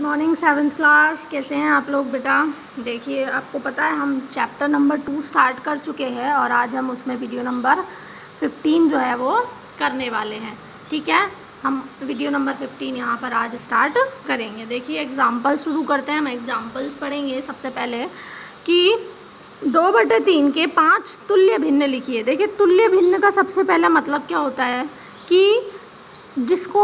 Morning 7th class. कैसे हैं आप लोग बेटा? देखिए, आपको पता है हम चैप्टर नंबर 2 स्टार्ट कर चुके हैं और आज हम उसमें वीडियो नंबर 15 जो है वो करने वाले हैं। ठीक है, हम वीडियो नंबर 15 यहाँ पर आज स्टार्ट करेंगे। देखिए, एग्जाम्पल शुरू करते हैं। हम एग्जाम्पल्स पढ़ेंगे सबसे पहले कि 2/3 के 5 तुल्य भिन्न लिखिए। देखिए, तुल्य भिन्न का सबसे पहला मतलब क्या होता है कि जिसको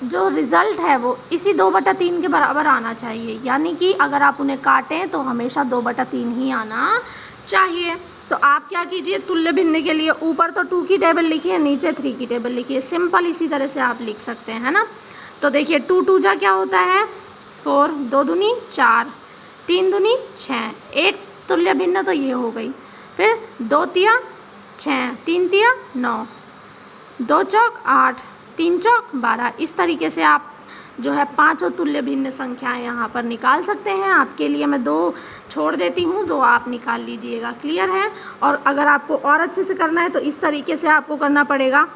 जो रिज़ल्ट है वो इसी 2/3 के बराबर आना चाहिए। यानी कि अगर आप उन्हें काटें तो हमेशा 2/3 ही आना चाहिए। तो आप क्या कीजिए, तुल्य भिन्न के लिए ऊपर तो 2 की टेबल लिखिए, नीचे 3 की टेबल लिखिए। सिंपल इसी तरह से आप लिख सकते हैं, है ना। तो देखिए, 2 2 जा क्या होता है 4, 2 दूनी 4, 3 दूनी 6। एक तुल्य भिन्न तो ये हो गई। फिर 2 तिया 6, 3 तिया 9, 2 चौक 8, 3 चौक 12। इस तरीके से आप जो है 5 तुल्य भिन्न संख्याएं यहाँ पर निकाल सकते हैं। आपके लिए मैं 2 छोड़ देती हूँ, 2 आप निकाल लीजिएगा। क्लियर है? और अगर आपको और अच्छे से करना है तो इस तरीके से आपको करना पड़ेगा।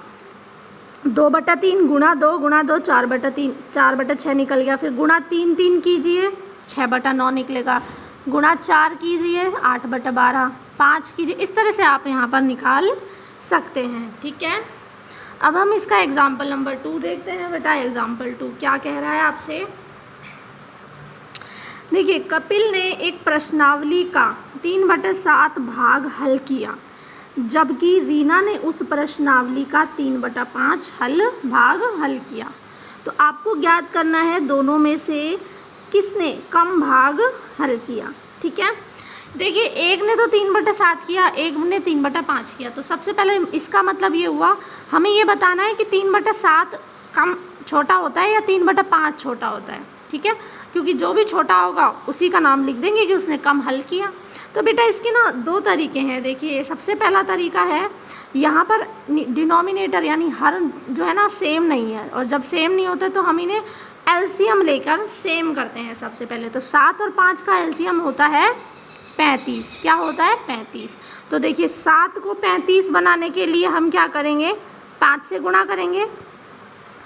2/3 गुणा 2 गुणा 2 4/3, 4/6 निकल गया। फिर गुणा 3 3 कीजिए, 6/9 निकलेगा। गुणा 4 कीजिए, 8/12, 5 कीजिए। इस तरह से आप यहाँ पर निकाल सकते हैं। ठीक है, अब हम इसका एग्जाम्पल नंबर 2 देखते हैं बेटा। एग्जाम्पल 2 क्या कह रहा है आपसे? देखिए, कपिल ने एक प्रश्नावली का 3/7 भाग हल किया, जबकि रीना ने उस प्रश्नावली का 3/5 भाग हल किया। तो आपको ज्ञात करना है दोनों में से किसने कम भाग हल किया। ठीक है, देखिए, एक ने तो 3/7 किया, एक ने 3/5 किया। तो सबसे पहले इसका मतलब ये हुआ, हमें ये बताना है कि 3/7 कम छोटा होता है या 3/5 छोटा होता है। ठीक है, क्योंकि जो भी छोटा होगा उसी का नाम लिख देंगे कि उसने कम हल किया। तो बेटा इसके ना 2 तरीके हैं। देखिए, सबसे पहला तरीका है, यहाँ पर डिनोमिनेटर यानी हर जो है ना सेम नहीं है, और जब सेम नहीं होता तो हम इन्हें एलसीएम लेकर सेम करते हैं। सबसे पहले तो 7 और 5 का एलसीएम होता है 35। क्या होता है? 35। तो देखिए, 7 को 35 बनाने के लिए हम क्या करेंगे, 5 से गुणा करेंगे।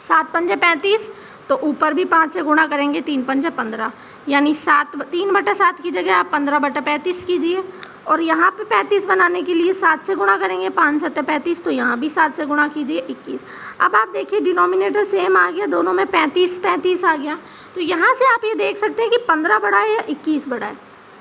7 पंजे 35, तो ऊपर भी 5 से गुणा करेंगे, 3 पंजे 15। यानी 3/7 की जगह आप 15/35 कीजिए। और यहाँ पे 35 बनाने के लिए 7 से गुणा करेंगे, 5 7 35, तो यहाँ भी 7 से गुणा कीजिए, 21। अब आप देखिए, डिनोमिनेटर सेम आ गया, दोनों में 35 35 आ गया। तो यहाँ से आप ये देख सकते हैं कि 15 बड़ा है या 21 बड़ा है।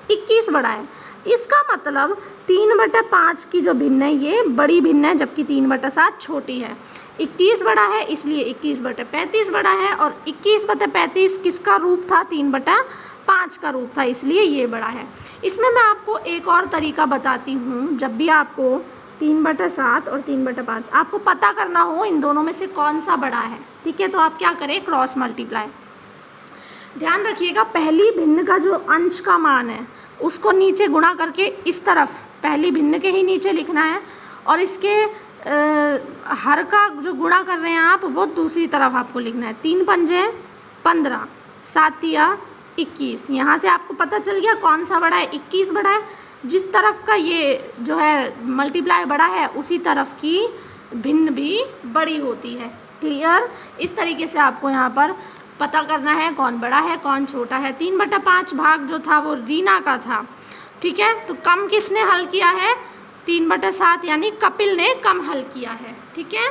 21 बड़ा है। इसका मतलब 3/5 की जो भिन्न है ये बड़ी भिन्न है, जबकि 3/7 छोटी है। 21 बड़ा है, इसलिए 21/35 बड़ा है। और 21/35 किसका रूप था? 3/5 का रूप था, इसलिए ये बड़ा है। इसमें मैं आपको एक और तरीका बताती हूँ। जब भी आपको 3/7 और 3/5 आपको पता करना हो इन दोनों में से कौन सा बड़ा है, ठीक है, तो आप क्या करें, क्रॉस मल्टीप्लाई। ध्यान रखिएगा, पहली भिन्न का जो अंश का मान है उसको नीचे गुणा करके इस तरफ पहली भिन्न के ही नीचे लिखना है, और इसके हर का जो गुणा कर रहे हैं आप वो दूसरी तरफ आपको लिखना है। 3 पंजे 15, 7 तिया 21। यहाँ से आपको पता चल गया कौन सा बड़ा है, 21 बड़ा है। जिस तरफ का ये जो है मल्टीप्लाई बड़ा है उसी तरफ की भिन्न भी बड़ी होती है। क्लियर? इस तरीके से आपको यहाँ पर पता करना है कौन बड़ा है कौन छोटा है। 3/5 भाग जो था वो रीना का था। ठीक है, तो कम किसने हल किया है? 3/7, यानी कपिल ने कम हल किया है। ठीक है,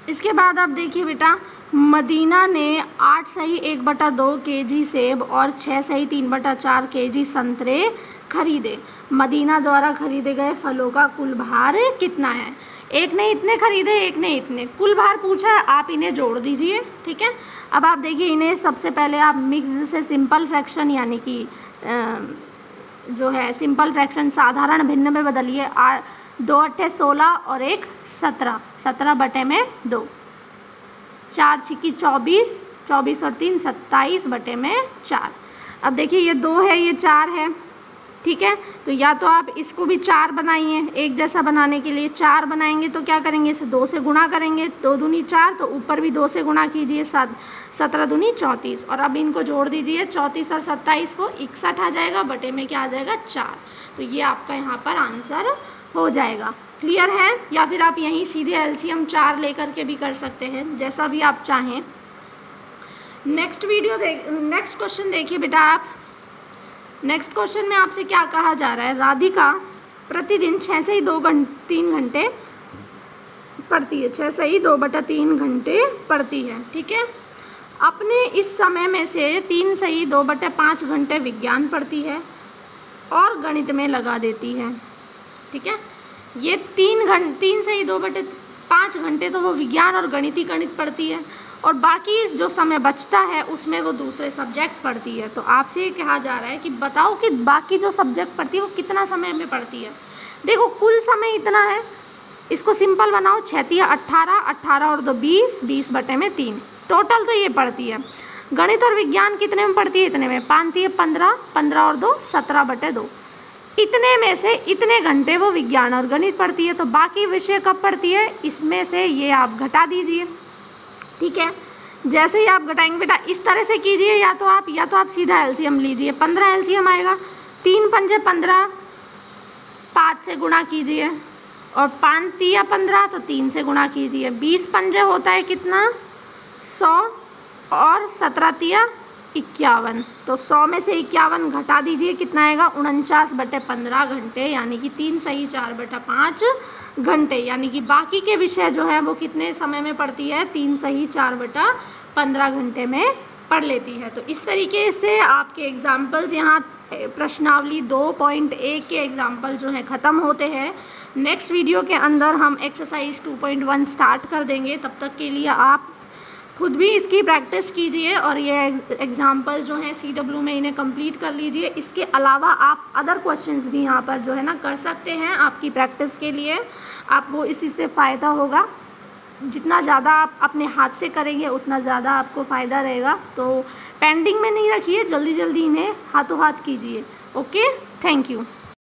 इसके बाद आप देखिए बेटा, मदीना ने 8 सही 1/2 kg सेब और 6 सही 3/4 kg संतरे खरीदे। मदीना द्वारा खरीदे गए फलों का कुल भार कितना है? एक ने इतने खरीदे, एक ने इतने, कुल भार पूछा है, आप इन्हें जोड़ दीजिए। ठीक है, अब आप देखिए, इन्हें सबसे पहले आप मिक्स से सिंपल फ्रैक्शन यानी कि जो है सिंपल फ्रैक्शन साधारण भिन्न में बदलिए। 2 8 16 और 1 17, 17/2। 4 छिकी 24, 24 और 3 27/4। अब देखिए, ये 2 है, ये 4 है। ठीक है, तो या तो आप इसको भी 4 बनाइए, एक जैसा बनाने के लिए 4 बनाएंगे तो क्या करेंगे, इसे 2 से गुणा करेंगे, 2 दूनी 4, तो ऊपर भी 2 से गुणा कीजिए, 17 दूनी 34। और अब इनको जोड़ दीजिए, 34 और 27 को 61 आ जाएगा, बटे में क्या आ जाएगा 4। तो ये आपका यहाँ पर आंसर हो जाएगा। क्लियर है? या फिर आप यहीं सीधे एलसीएम 4 लेकर के भी कर सकते हैं, जैसा भी आप चाहें। नेक्स्ट क्वेश्चन देखिए बेटा आप। नेक्स्ट क्वेश्चन में आपसे क्या कहा जा रहा है, राधिका प्रतिदिन 6 से ही 3 घंटे पढ़ती है, 6 से ही 2/3 घंटे पढ़ती है, ठीक है। अपने इस समय में से 3 से ही 2/5 घंटे विज्ञान पढ़ती है और गणित में लगा देती है, ठीक है। ये 3 से ही 2/5 घंटे तो वो विज्ञान और गणित पढ़ती है, और बाकी जो समय बचता है उसमें वो दूसरे सब्जेक्ट पढ़ती है। तो आपसे ये कहा जा रहा है कि बताओ कि बाकी जो सब्जेक्ट पढ़ती है वो कितना समय में पढ़ती है। देखो कुल समय इतना है, इसको सिंपल बनाओ, 6 या 18, 18 और 2 20, 20/3 टोटल तो ये पढ़ती है। गणित और विज्ञान कितने में पढ़ती है, इतने में, 5 15, 15 और 2 17/2, इतने में से इतने घंटे वो विज्ञान और गणित पढ़ती है। तो बाकी विषय कब पढ़ती है, इसमें से ये आप घटा दीजिए, ठीक है। जैसे ही आप घटाएंगे बेटा इस तरह से कीजिए, या तो आप सीधा एलसीएम लीजिए, 15 एलसीएम आएगा, 3 पंजे 15, 5 से गुणा कीजिए, और 5 तिया 15 तो 3 से गुणा कीजिए, 20 पंजे होता है कितना 100, और 17 तिया 51, तो 100 में से 51 घटा दीजिए, कितना आएगा 49/15 घंटे, यानी कि 3 सही 4/5 घंटे, यानी कि बाकी के विषय जो है वो कितने समय में पढ़ती है, 3 सही 4/15 घंटे में पढ़ लेती है। तो इस तरीके से आपके एग्जाम्पल्स यहाँ प्रश्नावली 2.1 के एग्जाम्पल जो हैं ख़त्म होते हैं। नेक्स्ट वीडियो के अंदर हम एक्सरसाइज 2.1 स्टार्ट कर देंगे। तब तक के लिए आप खुद भी इसकी प्रैक्टिस कीजिए और ये एग्जाम्पल्स जो हैं CW में इन्हें कंप्लीट कर लीजिए। इसके अलावा आप अदर क्वेश्चंस भी यहाँ पर जो है ना कर सकते हैं आपकी प्रैक्टिस के लिए, आपको इसी से फ़ायदा होगा। जितना ज़्यादा आप अपने हाथ से करेंगे उतना ज़्यादा आपको फ़ायदा रहेगा। तो पेंडिंग में नहीं रखिए, जल्दी जल्दी इन्हें हाथों हाथ कीजिए। Okay, thank you.